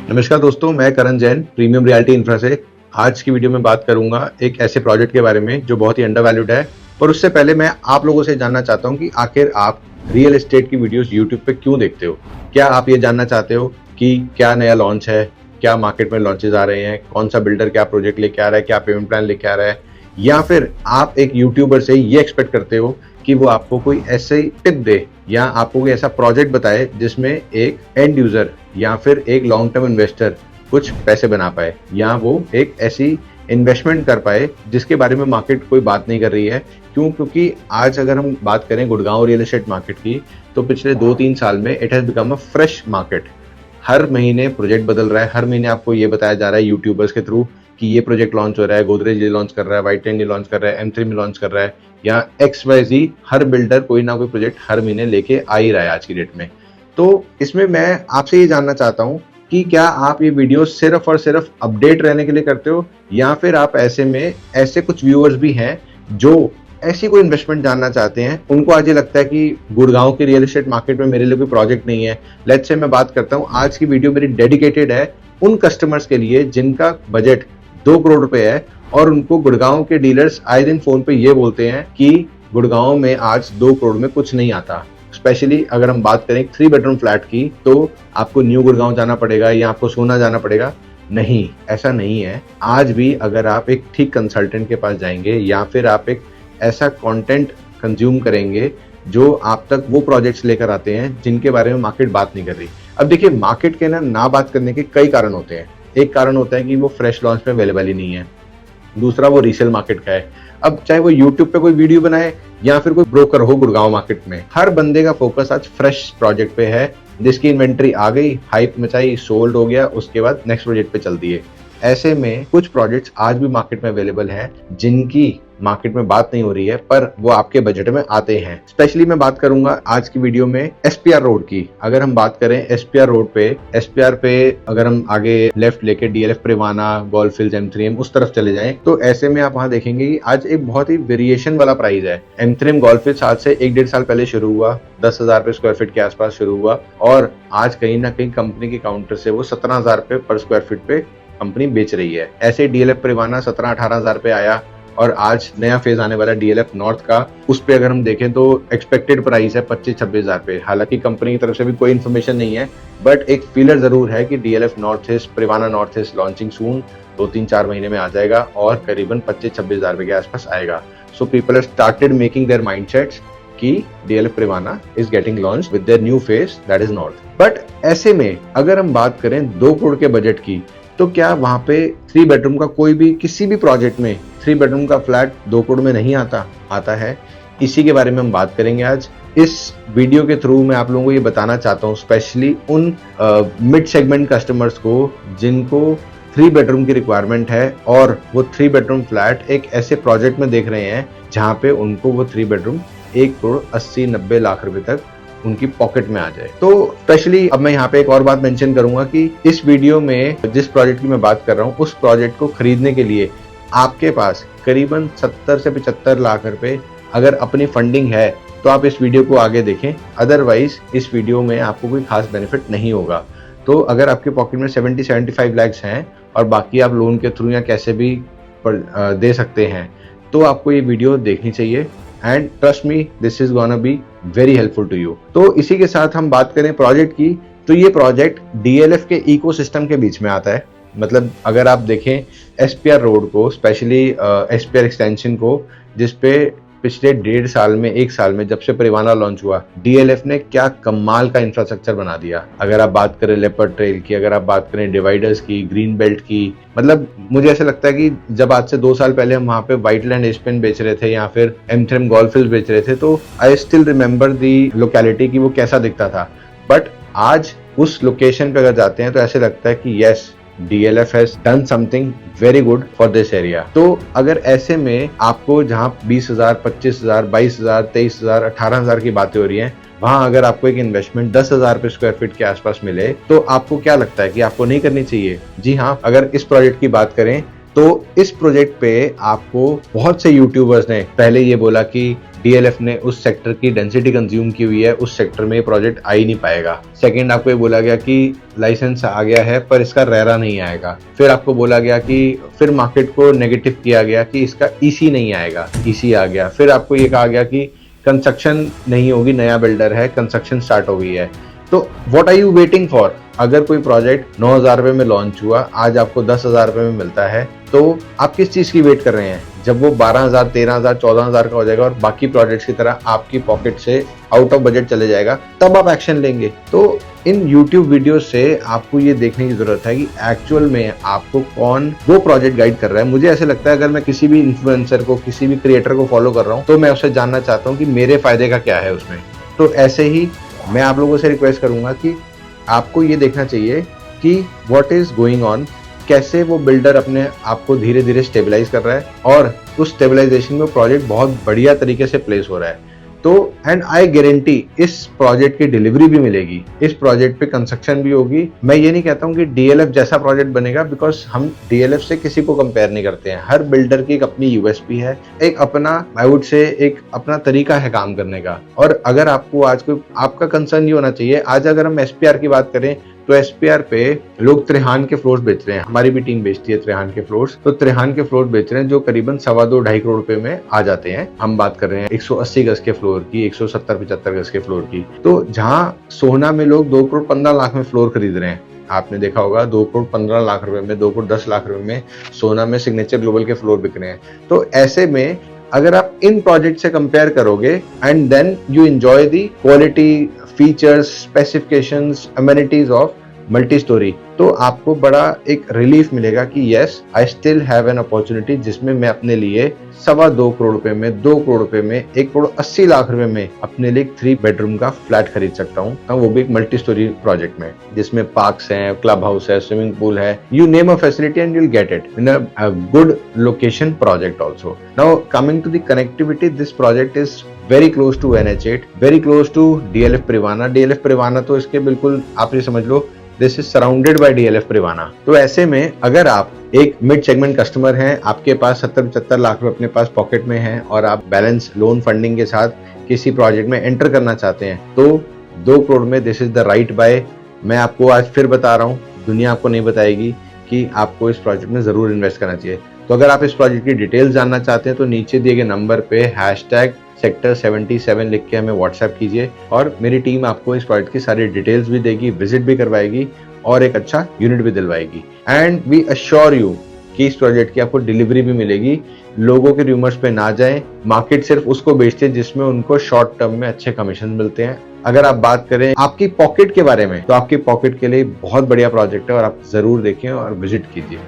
नमस्कार दोस्तों, मैं करण जैन प्रीमियम रियल्टी इंफ्रा से। आज की वीडियो में बात करूंगा एक ऐसे प्रोजेक्ट के बारे में जो बहुत ही अंडरवैल्यूड है। पर उससे पहले मैं आप लोगों से जानना चाहता हूं कि आखिर आप रियल एस्टेट की वीडियोस यूट्यूब पे क्यों देखते हो। क्या आप ये जानना चाहते हो कि क्या नया लॉन्च है, क्या मार्केट में लॉन्चेस आ रहे हैं, कौन सा बिल्डर क्या प्रोजेक्ट लेके आ रहा है, क्या पेमेंट प्लान लेके आ रहा है, या फिर आप एक यूट्यूबर से ये एक्सपेक्ट करते हो कि वो आपको कोई ऐसे टिप दे या आपको कोई ऐसा प्रोजेक्ट बताए जिसमें एक एंड यूजर या फिर एक लॉन्ग टर्म इन्वेस्टर कुछ पैसे बना पाए, या वो एक ऐसी इन्वेस्टमेंट कर पाए जिसके बारे में मार्केट कोई बात नहीं कर रही है। क्योंकि आज अगर हम बात करें गुड़गांव रियल एस्टेट मार्केट की, तो पिछले 2-3 साल में it has become a fresh market. हर महीने प्रोजेक्ट बदल रहा है, हर महीने आपको ये बताया जा रहा है यूट्यूबर्स के थ्रू कि ये प्रोजेक्ट लॉन्च हो रहा है, गोदरेज ये लॉन्च कर रहा है, वाइट एंड ये लॉन्च कर रहा है, M3 में लॉन्च कर रहा है, या XYZ हर बिल्डर कोई ना कोई प्रोजेक्ट हर महीने लेके आ ही रहा है आज की डेट में। तो इसमें मैं आपसे ये जानना चाहता हूँ कि क्या आप ये वीडियो सिर्फ और सिर्फ अपडेट रहने के लिए करते हो, या फिर आप ऐसे में ऐसे कुछ व्यूअर्स भी हैं जो ऐसी कोई इन्वेस्टमेंट जानना चाहते हैं, उनको आज ये लगता है कि गुड़गांव के रियल एस्टेट मार्केट में मेरे लिए कोई प्रोजेक्ट नहीं है। लेट्स से मैं बात करता हूँ, आज की वीडियो मेरी डेडिकेटेड है उन कस्टमर्स के लिए जिनका बजट 2 करोड़ रुपए है और उनको गुड़गांव के डीलर्स आए दिन फोन पे ये बोलते हैं कि गुड़गांव में आज 2 करोड़ में कुछ नहीं आता। स्पेशली अगर हम बात करें 3 बेडरूम फ्लैट की, तो आपको न्यू गुड़गांव जाना पड़ेगा या आपको सोना जाना पड़ेगा। नहीं, ऐसा नहीं है। आज भी अगर आप एक ठीक कंसल्टेंट के पास जाएंगे या फिर आप एक ऐसा कंटेंट कंज्यूम करेंगे जो आप तक वो प्रोजेक्ट्स लेकर आते हैं जिनके बारे में मार्केट बात नहीं कर रही। अब देखिए, मार्केट के ना बात करने के कई कारण होते हैं। एक कारण होता है कि वो फ्रेश लॉन्च में अवेलेबल ही नहीं है, दूसरा वो रीसेल मार्केट का है। अब चाहे वो यूट्यूब पे कोई वीडियो बनाए या फिर कोई ब्रोकर हो गुड़गांव मार्केट में, हर बंदे का फोकस आज फ्रेश प्रोजेक्ट पे है जिसकी इन्वेंट्री आ गई, हाइप मचाई, सोल्ड हो गया, उसके बाद नेक्स्ट प्रोजेक्ट पे चल दिए। ऐसे में कुछ प्रोजेक्ट्स आज भी मार्केट में अवेलेबल हैं जिनकी मार्केट में बात नहीं हो रही है, पर वो आपके बजट में आते हैं। स्पेशली मैं बात करूंगा आज की वीडियो में SPR रोड की। अगर हम बात करें SPR रोड पे, SPR पे अगर हम आगे लेफ्ट लेके DLF Privana, golf hills, M3M उस तरफ चले जाएं, तो ऐसे में आप वहां देखेंगे कि आज एक बहुत ही वेरिएशन वाला प्राइस है। M3M गोल्फ हिल्स आज से 1-1.5 साल पहले शुरू हुआ, 10,000 रुपए स्क्वायर फीट के आसपास शुरू हुआ, और आज कहीं ना कहीं कंपनी के काउंटर से वो 17,000 रुपए पर स्क्वायर फीट पे कंपनी बेच रही है। ऐसे DLF प्रिवाना 17-18,000 पे आया, और आज नया फेज आने वाला DLF नॉर्थ का, उस पे अगर हम देखें तो एक्सपेक्टेड प्राइस है 25-26,000 पे। हालांकि कंपनी की तरफ से भी कोई इन्फॉर्मेशन नहीं है, बट एक फीलर जरूर है कि DLF north east, Privana north east launching soon 2-3-4 महीने में आ जाएगा और करीबन 25-26,000 के आसपास आएगा। So people have started making their mindsets कि DLF Privana is getting launch with their new phase, that is north. But ऐसे में अगर हम बात करें 2 करोड़ के बजट की, तो क्या वहां पे 3 बेडरूम का कोई भी किसी भी प्रोजेक्ट में 3 बेडरूम का फ्लैट 2 करोड़ में नहीं आता है? इसी के बारे में हम बात करेंगे आज इस वीडियो के थ्रू। मैं आप लोगों को ये बताना चाहता हूँ, स्पेशली उन मिड सेगमेंट कस्टमर्स को जिनको 3 बेडरूम की रिक्वायरमेंट है और वो 3 बेडरूम फ्लैट एक ऐसे प्रोजेक्ट में देख रहे हैं जहां पे उनको वो 3 बेडरूम 1 करोड़ 80-90 लाख रुपए तक उनकी पॉकेट में आ जाए। तो स्पेशली अब मैं यहाँ पे एक और बात मेंशन करूंगा कि इस वीडियो में जिस प्रोजेक्ट की मैं बात कर रहा हूँ, उस प्रोजेक्ट को खरीदने के लिए आपके पास करीबन 70 से 75 लाख रुपए अगर अपनी फंडिंग है तो आप इस वीडियो को आगे देखें। अदरवाइज इस वीडियो में आपको कोई खास बेनिफिट नहीं होगा। तो अगर आपके पॉकेट में 70-75 लैक्स हैं और बाकी आप लोन के थ्रू या कैसे भी दे सकते हैं, तो आपको ये वीडियो देखनी चाहिए। And trust me, this is gonna be very helpful to you. तो इसी के साथ हम बात करें प्रोजेक्ट की, तो ये प्रोजेक्ट DLF के इकोसिस्टम के बीच में आता है। मतलब अगर आप देखें SPR रोड को, स्पेशली SPR एक्सटेंशन को, जिसपे पिछले 1.5 साल में, 1 साल में जब से प्रिवाना लॉन्च हुआ, DLF ने क्या कमाल का इंफ्रास्ट्रक्चर बना दिया। अगर आप बात करें लेपर्ड ट्रेल की, अगर आप बात करें डिवाइडर्स की, ग्रीन बेल्ट की, मतलब मुझे ऐसा लगता है कि जब आज से 2 साल पहले हम वहां पे व्हाइट लैंड एस्पेन बेच रहे थे या फिर M3M गोल्फ हिल्स बेच रहे थे, तो I still remember the locality की वो कैसा दिखता था। बट आज उस लोकेशन पे अगर जाते हैं तो ऐसे लगता है कि yes, DLF has done something very good for this area। तो अगर ऐसे में आपको जहां 20,000, 25,000, 22,000, 23,000, 18,000 की बातें हो रही हैं, वहां अगर आपको एक इन्वेस्टमेंट 10,000 रुपए स्क्वायर फीट के आसपास मिले, तो आपको क्या लगता है कि आपको नहीं करनी चाहिए? जी हाँ, अगर इस प्रोजेक्ट की बात करें तो इस प्रोजेक्ट पे आपको बहुत से यूट्यूबर्स ने पहले ये बोला कि डीएलएफ ने उस सेक्टर की डेंसिटी कंज्यूम की हुई है, उस सेक्टर में ये प्रोजेक्ट आ ही नहीं पाएगा। सेकंड, आपको ये बोला गया कि लाइसेंस आ गया है पर इसका रेरा नहीं आएगा। फिर आपको बोला गया कि फिर मार्केट को नेगेटिव किया गया कि इसका ईसी नहीं आएगा, ईसी आ गया। फिर आपको ये कहा गया कि कंस्ट्रक्शन नहीं होगी, नया बिल्डर है, कंस्ट्रक्शन स्टार्ट हो गई है। तो what are you waiting for? अगर कोई प्रोजेक्ट 9,000 रुपए में लॉन्च हुआ, आज आपको 10,000 रुपए में मिलता है, तो आप किस चीज की वेट कर रहे हैं? जब वो 12,000, 13,000, 14,000 का हो जाएगा और बाकी प्रोजेक्ट्स की तरह आपकी पॉकेट से आउट ऑफ बजट चले जाएगा, तब आप एक्शन लेंगे। तो इन YouTube वीडियो से आपको ये देखने की जरूरत है कि एक्चुअल में आपको कौन वो प्रोजेक्ट गाइड कर रहा है। मुझे ऐसे लगता है अगर मैं किसी भी इन्फ्लुएंसर को, किसी भी क्रिएटर को फॉलो कर रहा हूँ, तो मैं उससे जानना चाहता हूँ कि मेरे फायदे का क्या है उसमें। तो ऐसे ही मैं आप लोगों से रिक्वेस्ट करूंगा कि आपको ये देखना चाहिए कि व्हाट इज गोइंग ऑन, कैसे वो बिल्डर अपने आप को धीरे धीरे स्टेबलाइज कर रहा है और उस स्टेबलाइजेशन में प्रोजेक्ट बहुत बढ़िया तरीके से प्लेस हो रहा है। तो एंड आई गारंटी इस प्रोजेक्ट की डिलीवरी भी मिलेगी, इस प्रोजेक्ट पे कंस्ट्रक्शन भी होगी। मैं ये नहीं कहता हूँ कि डीएलएफ जैसा प्रोजेक्ट बनेगा, बिकॉज हम डीएलएफ से किसी को कंपेयर नहीं करते हैं। हर बिल्डर की एक अपनी यूएसपी है, एक अपना आई वुड से एक अपना तरीका है काम करने का। और अगर आपको आज कोई आपका कंसर्न ये होना चाहिए, आज अगर हम एसपीआर की बात करें तो एसपीआर पे लोग त्रिहान के फ्लोर्स बेच रहे हैं, हमारी भी टीम बेचती है त्रिहान के फ्लोर्स। तो त्रिहान के फ्लोर बेच रहे हैं जो करीबन 2.25-2.5 करोड़ रुपए में आ जाते हैं। हम बात कर रहे हैं 180 गज के फ्लोर की, 170-75 गज के फ्लोर की। तो जहां सोहना में लोग 2 करोड़ 15 लाख में फ्लोर खरीद रहे हैं, आपने देखा होगा 2 करोड़ 15 लाख रुपए में, 2 करोड़ 10 लाख रुपए में सोहना में सिग्नेचर ग्लोबल के फ्लोर बिक रहे हैं। तो ऐसे में अगर आप इन प्रोजेक्ट से कंपेयर करोगे and then you enjoy the quality, features, specifications, amenities of multi storey, तो आपको बड़ा एक रिलीफ मिलेगा कि yes I still have an opportunity जिसमें मैं अपने लिए 2.25 करोड़ रुपए में, 2 करोड़ रुपए में, 1 करोड़ 80 लाख रुपए में अपने लिए 3 बेडरूम का फ्लैट खरीद सकता हूँ, वो भी एक मल्टी स्टोरी प्रोजेक्ट में, जिसमें पार्क्स हैं, क्लब हाउस है, स्विमिंग पूल है, you name a facility and you'll get it in a good location project also. Now coming to the connectivity, this project is very close to NH8, very close to DLF Privana। DLF Privana तो इसके बिल्कुल आप ये समझ लो this is surrounded by DLF Privana. तो ऐसे में अगर आप एक मिड सेगमेंट कस्टमर हैं, आपके पास 70-75 लाख रुपए अपने पास पॉकेट में हैं और आप बैलेंस लोन फंडिंग के साथ किसी प्रोजेक्ट में एंटर करना चाहते हैं, तो 2 करोड़ में this is the right buy. मैं आपको आज फिर बता रहा हूँ, दुनिया आपको नहीं बताएगी कि आपको इस प्रोजेक्ट में जरूर इन्वेस्ट करना चाहिए। तो अगर आप इस प्रोजेक्ट की डिटेल्स जानना चाहते हैं तो नीचे दिए गए नंबर पे #Sector77 लिख के हमें व्हाट्सएप कीजिए और मेरी टीम आपको इस प्रोजेक्ट की सारी डिटेल्स भी देगी, विजिट भी करवाएगी और एक अच्छा यूनिट भी दिलवाएगी। एंड वी अश्योर यू कि इस प्रोजेक्ट की आपको डिलीवरी भी मिलेगी। लोगों के रूमर्स पे ना जाएं, मार्केट सिर्फ उसको बेचते हैं जिसमें उनको शॉर्ट टर्म में अच्छे कमीशन मिलते हैं। अगर आप बात करें आपकी पॉकेट के बारे में, तो आपकी पॉकेट के लिए बहुत बढ़िया प्रोजेक्ट है और आप जरूर देखें और विजिट कीजिए।